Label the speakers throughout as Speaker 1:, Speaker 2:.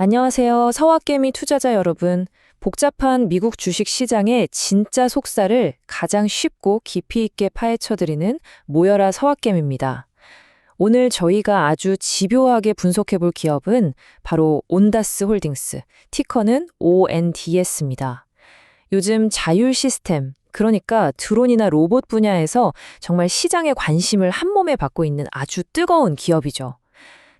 Speaker 1: 안녕하세요. 서학개미 투자자 여러분. 복잡한 미국 주식 시장의 진짜 속살을 가장 쉽고 깊이 있게 파헤쳐드리는 모여라 서학개미입니다. 오늘 저희가 아주 집요하게 분석해 볼 기업은 바로 온다스 홀딩스, 티커는 ONDS입니다. 요즘 자율 시스템, 그러니까 드론이나 로봇 분야에서 정말 시장의 관심을 한몸에 받고 있는 아주 뜨거운 기업이죠.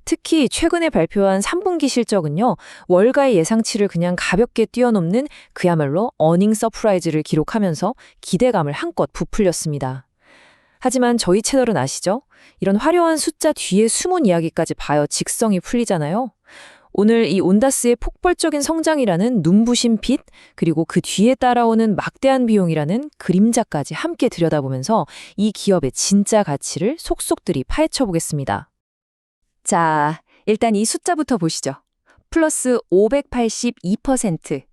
Speaker 1: 특히 최근에 발표한 3분기 실적은요, 월가의 예상치를 그냥 가볍게 뛰어넘는 그야말로 어닝 서프라이즈를 기록하면서 기대감을 한껏 부풀렸습니다. 하지만 저희 채널은 아시죠? 이런 화려한 숫자 뒤에 숨은 이야기까지 봐야 직성이 풀리잖아요. 오늘 이 온다스의 폭발적인 성장이라는 눈부신 빛, 그리고 그 뒤에 따라오는 막대한 비용이라는 그림자까지 함께 들여다보면서 이 기업의 진짜 가치를 속속들이 파헤쳐 보겠습니다.
Speaker 2: 자, 일단 이 숫자부터 보시죠. 플러스 582%.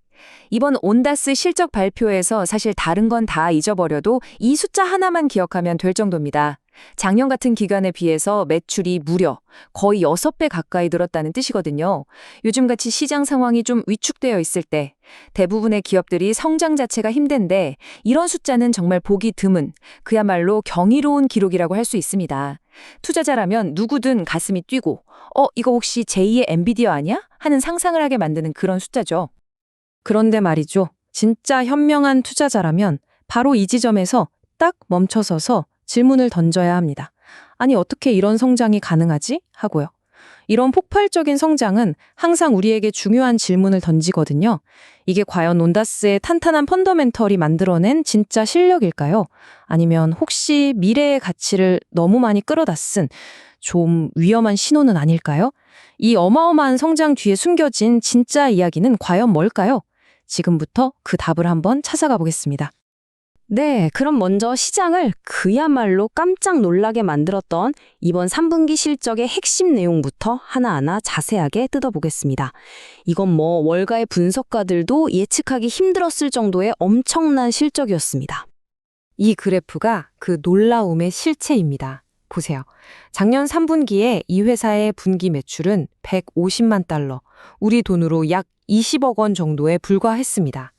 Speaker 2: 이번 온다스 실적 발표에서 사실 다른 건 다 잊어버려도 이 숫자 하나만 기억하면 될 정도입니다. 작년 같은 기간에 비해서 매출이 무려 거의 6배 가까이 늘었다는 뜻이거든요. 요즘같이 시장 상황이 좀 위축되어 있을 때 대부분의 기업들이 성장 자체가 힘든데 이런 숫자는 정말 보기 드문, 그야말로 경이로운 기록이라고 할 수 있습니다. 투자자라면 누구든 가슴이 뛰고 이거 혹시 제2의 엔비디아 아니야? 하는 상상을 하게 만드는 그런 숫자죠.
Speaker 1: 그런데 말이죠. 진짜 현명한 투자자라면 바로 이 지점에서 딱 멈춰서서 질문을 던져야 합니다. 아니, 어떻게 이런 성장이 가능하지? 하고요. 이런 폭발적인 성장은 항상 우리에게 중요한 질문을 던지거든요. 이게 과연 온다스의 탄탄한 펀더멘털이 만들어낸 진짜 실력일까요? 아니면 혹시 미래의 가치를 너무 많이 끌어다 쓴 좀 위험한 신호는 아닐까요? 이 어마어마한 성장 뒤에 숨겨진 진짜 이야기는 과연 뭘까요? 지금부터 그 답을 한번 찾아가 보겠습니다.
Speaker 2: 네, 그럼 먼저 시장을 그야말로 깜짝 놀라게 만들었던 이번 3분기 실적의 핵심 내용부터 하나하나 자세하게 뜯어보겠습니다. 이건 월가의 분석가들도 예측하기 힘들었을 정도의 엄청난 실적이었습니다.
Speaker 1: 이 그래프가 그 놀라움의 실체입니다. 보세요. 작년 3분기에 이 회사의 분기 매출은 150만 달러, 우리 돈으로 약 20억 원 정도에 불과했습니다.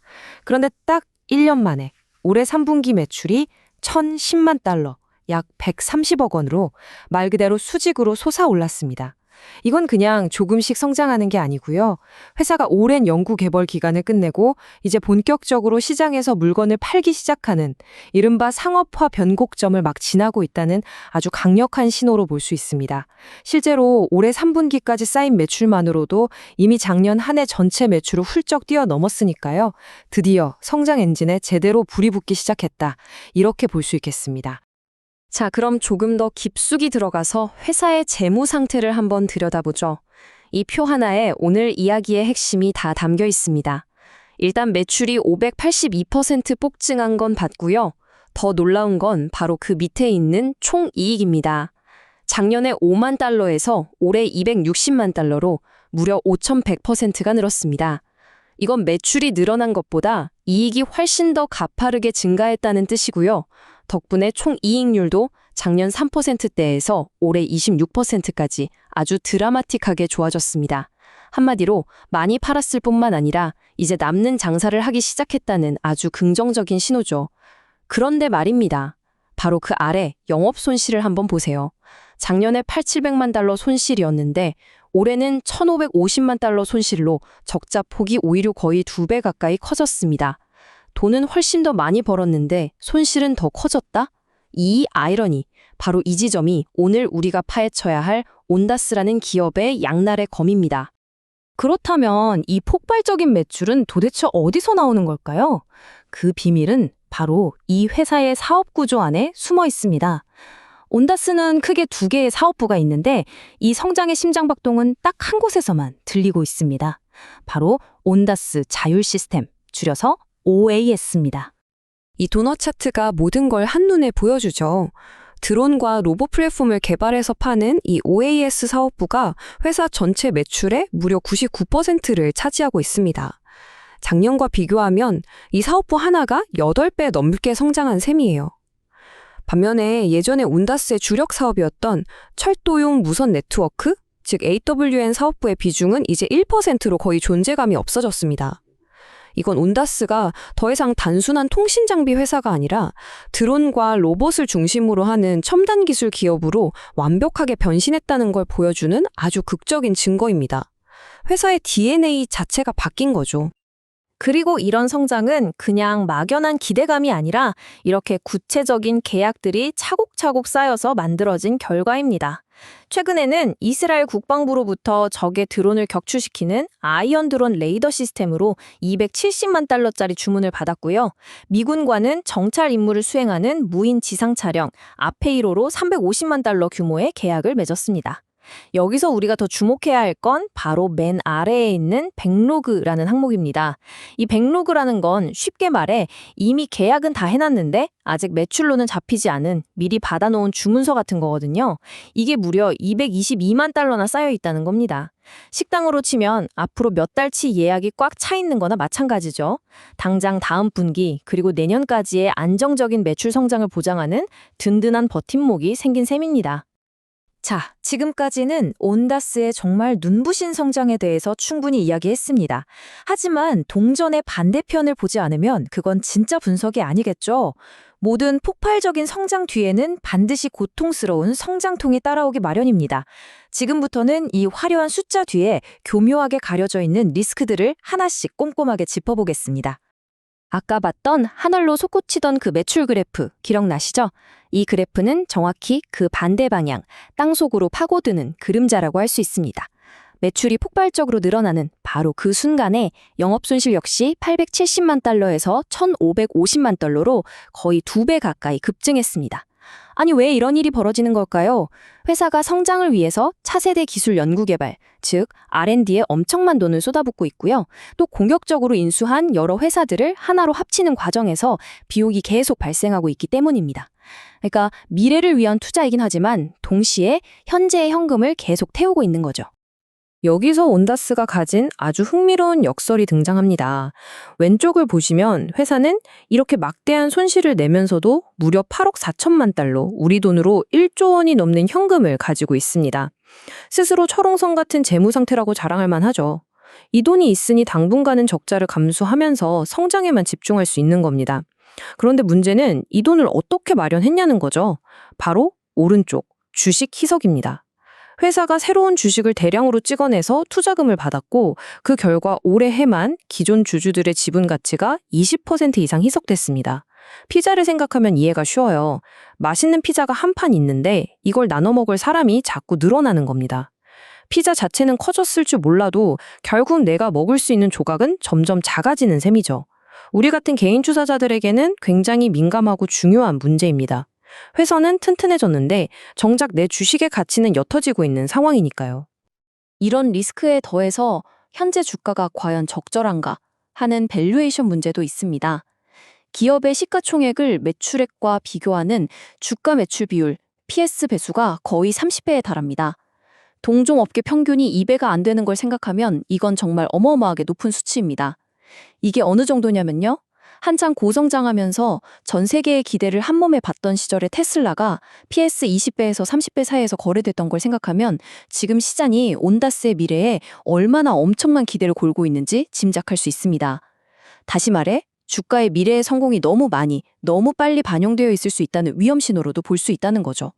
Speaker 1: 그런데 딱 1년 만에 올해 3분기 매출이 1,010만 달러, 약 130억 원으로 말 그대로 수직으로 솟아올랐습니다. 이건 그냥 조금씩 성장하는 게 아니고요. 회사가 오랜 연구 개발 기간을 끝내고 이제 본격적으로 시장에서 물건을 팔기 시작하는 이른바 상업화 변곡점을 막 지나고 있다는 아주 강력한 신호로 볼 수 있습니다. 실제로 올해 3분기까지 쌓인 매출만으로도 이미 작년 한 해 전체 매출을 훌쩍 뛰어넘었으니까요. 드디어 성장 엔진에 제대로 불이 붙기 시작했다. 이렇게 볼 수 있겠습니다.
Speaker 2: 자, 그럼 조금 더 깊숙이 들어가서 회사의 재무 상태를 한번 들여다보죠. 이 표 하나에 오늘 이야기의 핵심이 다 담겨 있습니다. 일단 매출이 582% 폭증한 건 봤고요. 더 놀라운 건 바로 그 밑에 있는 총이익입니다. 작년에 5만 달러에서 올해 260만 달러로 무려 5,100%가 늘었습니다. 이건 매출이 늘어난 것보다 이익이 훨씬 더 가파르게 증가했다는 뜻이고요. 덕분에 총이익률도 작년 3%대에서 올해 26%까지 아주 드라마틱하게 좋아졌습니다. 한마디로 많이 팔았을 뿐만 아니라 이제 남는 장사를 하기 시작했다는 아주 긍정적인 신호죠. 그런데 말입니다. 바로 그 아래 영업 손실을 한번 보세요. 작년에 8,700만 달러 손실이었는데 올해는 1,550만 달러 손실로 적자 폭이 오히려 거의 2배 가까이 커졌습니다. 돈은 훨씬 더 많이 벌었는데 손실은 더 커졌다? 이 아이러니, 바로 이 지점이 오늘 우리가 파헤쳐야 할 온다스라는 기업의 양날의 검입니다.
Speaker 1: 그렇다면 이 폭발적인 매출은 도대체 어디서 나오는 걸까요? 그 비밀은 바로 이 회사의 사업 구조 안에 숨어 있습니다. 온다스는 크게 2개의 사업부가 있는데 이 성장의 심장박동은 딱 한 곳에서만 들리고 있습니다. 바로 온다스 자율 시스템, 줄여서 OAS입니다.
Speaker 2: 이 도넛 차트가 모든 걸 한눈에 보여주죠. 드론과 로봇 플랫폼을 개발해서 파는 이 OAS 사업부가 회사 전체 매출의 무려 99%를 차지하고 있습니다. 작년과 비교하면 이 사업부 하나가 8배 넘게 성장한 셈이에요. 반면에 예전에 온다스의 주력 사업이었던 철도용 무선 네트워크, 즉 AWN 사업부의 비중은 이제 1%로 거의 존재감이 없어졌습니다. 이건 온다스가 더 이상 단순한 통신 장비 회사가 아니라 드론과 로봇을 중심으로 하는 첨단 기술 기업으로 완벽하게 변신했다는 걸 보여주는 아주 극적인 증거입니다. 회사의 DNA 자체가 바뀐 거죠.
Speaker 1: 그리고 이런 성장은 그냥 막연한 기대감이 아니라 이렇게 구체적인 계약들이 차곡차곡 쌓여서 만들어진 결과입니다. 최근에는 이스라엘 국방부로부터 적의 드론을 격추시키는 아이언 드론 레이더 시스템으로 270만 달러짜리 주문을 받았고요. 미군과는 정찰 임무를 수행하는 무인 지상 차량 아페이로로 350만 달러 규모의 계약을 맺었습니다. 여기서 우리가 더 주목해야 할 건 바로 맨 아래에 있는 백로그라는 항목입니다. 이 백로그라는 건 쉽게 말해 이미 계약은 다 해놨는데 아직 매출로는 잡히지 않은 미리 받아놓은 주문서 같은 거거든요. 이게 무려 222만 달러나 쌓여 있다는 겁니다. 식당으로 치면 앞으로 몇 달치 예약이 꽉 차 있는 거나 마찬가지죠. 당장 다음 분기 그리고 내년까지의 안정적인 매출 성장을 보장하는 든든한 버팀목이 생긴 셈입니다. 자, 지금까지는 온다스의 정말 눈부신 성장에 대해서 충분히 이야기했습니다. 하지만 동전의 반대편을 보지 않으면 그건 진짜 분석이 아니겠죠. 모든 폭발적인 성장 뒤에는 반드시 고통스러운 성장통이 따라오기 마련입니다. 지금부터는 이 화려한 숫자 뒤에 교묘하게 가려져 있는 리스크들을 하나씩 꼼꼼하게 짚어보겠습니다. 아까 봤던 하늘로 솟구치던 그 매출 그래프 기억나시죠? 이 그래프는 정확히 그 반대 방향, 땅속으로 파고드는 그림자라고 할 수 있습니다. 매출이 폭발적으로 늘어나는 바로 그 순간에 영업손실 역시 870만 달러에서 1,550만 달러로 거의 2배 가까이 급증했습니다. 아니 왜 이런 일이 벌어지는 걸까요? 회사가 성장을 위해서 차세대 기술 연구개발, 즉 R&D에 엄청난 돈을 쏟아붓고 있고요. 또 공격적으로 인수한 여러 회사들을 하나로 합치는 과정에서 비용이 계속 발생하고 있기 때문입니다. 그러니까 미래를 위한 투자이긴 하지만 동시에 현재의 현금을 계속 태우고 있는 거죠. 여기서 온다스가 가진 아주 흥미로운 역설이 등장합니다. 왼쪽을 보시면 회사는 이렇게 막대한 손실을 내면서도 무려 8억 4천만 달러, 우리 돈으로 1조 원이 넘는 현금을 가지고 있습니다. 스스로 철옹성 같은 재무 상태라고 자랑할 만하죠. 이 돈이 있으니 당분간은 적자를 감수하면서 성장에만 집중할 수 있는 겁니다. 그런데 문제는 이 돈을 어떻게 마련했냐는 거죠. 바로 오른쪽, 주식 희석입니다. 회사가 새로운 주식을 대량으로 찍어내서 투자금을 받았고 그 결과 올해에만 기존 주주들의 지분 가치가 20% 이상 희석됐습니다. 피자를 생각하면 이해가 쉬워요. 맛있는 피자가 한 판 있는데 이걸 나눠 먹을 사람이 자꾸 늘어나는 겁니다. 피자 자체는 커졌을 줄 몰라도 결국 내가 먹을 수 있는 조각은 점점 작아지는 셈이죠. 우리 같은 개인 투자자들에게는 굉장히 민감하고 중요한 문제입니다. 회사는 튼튼해졌는데 정작 내 주식의 가치는 옅어지고 있는 상황이니까요. 이런 리스크에 더해서 현재 주가가 과연 적절한가 하는 밸류에이션 문제도 있습니다. 기업의 시가총액을 매출액과 비교하는 주가 매출 비율, PS 배수가 거의 30배에 달합니다. 동종 업계 평균이 2배가 안 되는 걸 생각하면 이건 정말 어마어마하게 높은 수치입니다. 이게 어느 정도냐면요. 한창 고성장하면서 전 세계의 기대를 한몸에 받던 시절에 테슬라가 PS 20배에서 30배 사이에서 거래됐던 걸 생각하면 지금 시장이 온다스의 미래에 얼마나 엄청난 기대를 걸고 있는지 짐작할 수 있습니다. 다시 말해 주가의 미래의 성공이 너무 많이, 너무 빨리 반영되어 있을 수 있다는 위험 신호로도 볼 수 있다는 거죠.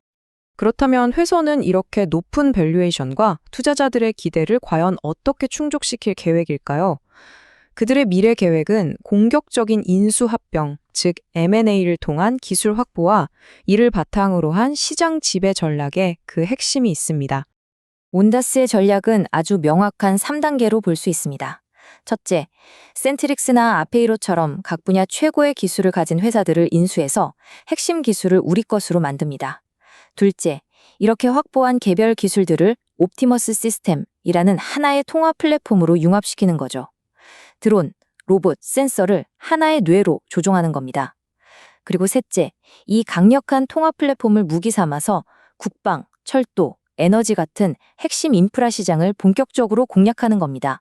Speaker 1: 그렇다면 회사는 이렇게 높은 밸류에이션과 투자자들의 기대를 과연 어떻게 충족시킬 계획일까요? 그들의 미래 계획은 공격적인 인수합병, 즉 M&A를 통한 기술 확보와 이를 바탕으로 한 시장 지배 전략에 그 핵심이 있습니다. 온다스의 전략은 아주 명확한 3단계로 볼 수 있습니다. 첫째, 센트릭스나 아페이로처럼 각 분야 최고의 기술을 가진 회사들을 인수해서 핵심 기술을 우리 것으로 만듭니다. 둘째, 이렇게 확보한 개별 기술들을 옵티머스 시스템이라는 하나의 통합 플랫폼으로 융합시키는 거죠. 드론, 로봇, 센서를 하나의 뇌로 조종하는 겁니다. 그리고 셋째, 이 강력한 통합 플랫폼을 무기 삼아서 국방, 철도, 에너지 같은 핵심 인프라 시장을 본격적으로 공략하는 겁니다.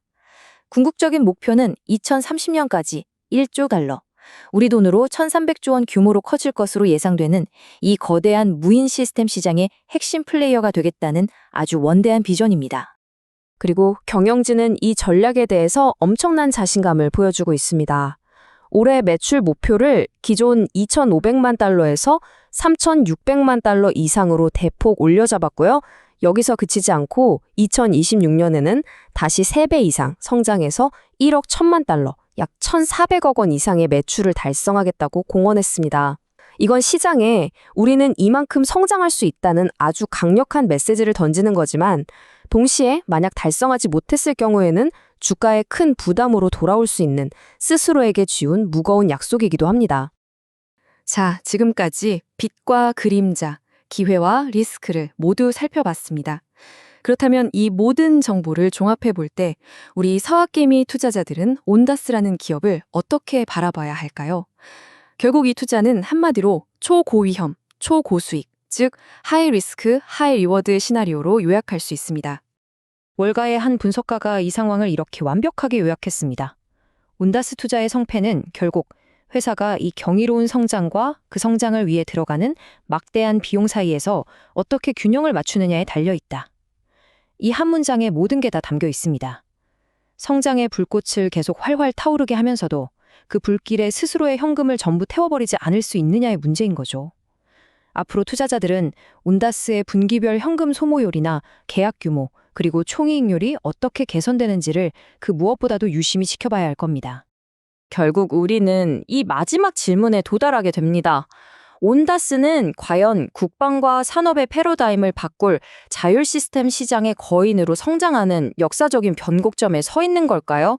Speaker 1: 궁극적인 목표는 2030년까지 1조 달러, 우리 돈으로 1,300조 원 규모로 커질 것으로 예상되는 이 거대한 무인 시스템 시장의 핵심 플레이어가 되겠다는 아주 원대한 비전입니다.
Speaker 2: 그리고 경영진은 이 전략에 대해서 엄청난 자신감을 보여주고 있습니다. 올해 매출 목표를 기존 2,500만 달러에서 3,600만 달러 이상으로 대폭 올려잡았고요. 여기서 그치지 않고 2026년에는 다시 3배 이상 성장해서 1억 1천만 달러, 약 1,400억 원 이상의 매출을 달성하겠다고 공언했습니다. 이건 시장에 우리는 이만큼 성장할 수 있다는 아주 강력한 메시지를 던지는 거지만 동시에 만약 달성하지 못했을 경우에는 주가에 큰 부담으로 돌아올 수 있는 스스로에게 지운 무거운 약속이기도 합니다.
Speaker 1: 자, 지금까지 빛과 그림자, 기회와 리스크를 모두 살펴봤습니다. 그렇다면 이 모든 정보를 종합해 볼 때 우리 서학개미 투자자들은 온다스라는 기업을 어떻게 바라봐야 할까요? 결국 이 투자는 한마디로 초고위험, 초고수익, 즉 하이 리스크, 하이 리워드 시나리오로 요약할 수 있습니다. 월가의 한 분석가가 이 상황을 이렇게 완벽하게 요약했습니다. 온다스 투자의 성패는 결국 회사가 이 경이로운 성장과 그 성장을 위해 들어가는 막대한 비용 사이에서 어떻게 균형을 맞추느냐에 달려 있다. 이 한 문장에 모든 게 다 담겨 있습니다. 성장의 불꽃을 계속 활활 타오르게 하면서도 그 불길에 스스로의 현금을 전부 태워버리지 않을 수 있느냐의 문제인 거죠. 앞으로 투자자들은 온다스의 분기별 현금 소모율이나 계약 규모, 그리고 총이익률이 어떻게 개선되는지를 그 무엇보다도 유심히 지켜봐야 할 겁니다. 결국 우리는 이 마지막 질문에 도달하게 됩니다. 온다스는 과연 국방과 산업의 패러다임을 바꿀 자율 시스템 시장의 거인으로 성장하는 역사적인 변곡점에 서 있는 걸까요?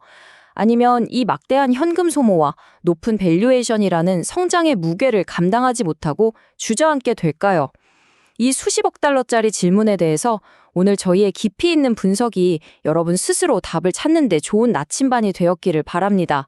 Speaker 1: 아니면 이 막대한 현금 소모와 높은 밸류에이션이라는 성장의 무게를 감당하지 못하고 주저앉게 될까요? 이 수십억 달러짜리 질문에 대해서 오늘 저희의 깊이 있는 분석이 여러분 스스로 답을 찾는 데 좋은 나침반이 되었기를 바랍니다.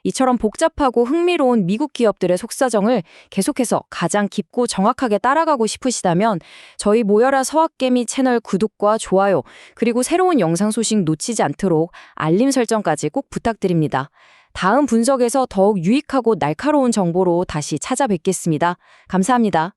Speaker 1: 이처럼 복잡하고 흥미로운 미국 기업들의 속사정을 계속해서 가장 깊고 정확하게 따라가고 싶으시다면 저희 모여라 서학개미 채널 구독과 좋아요, 그리고 새로운 영상 소식 놓치지 않도록 알림 설정까지 꼭 부탁드립니다. 다음 분석에서 더욱 유익하고 날카로운 정보로 다시 찾아뵙겠습니다. 감사합니다.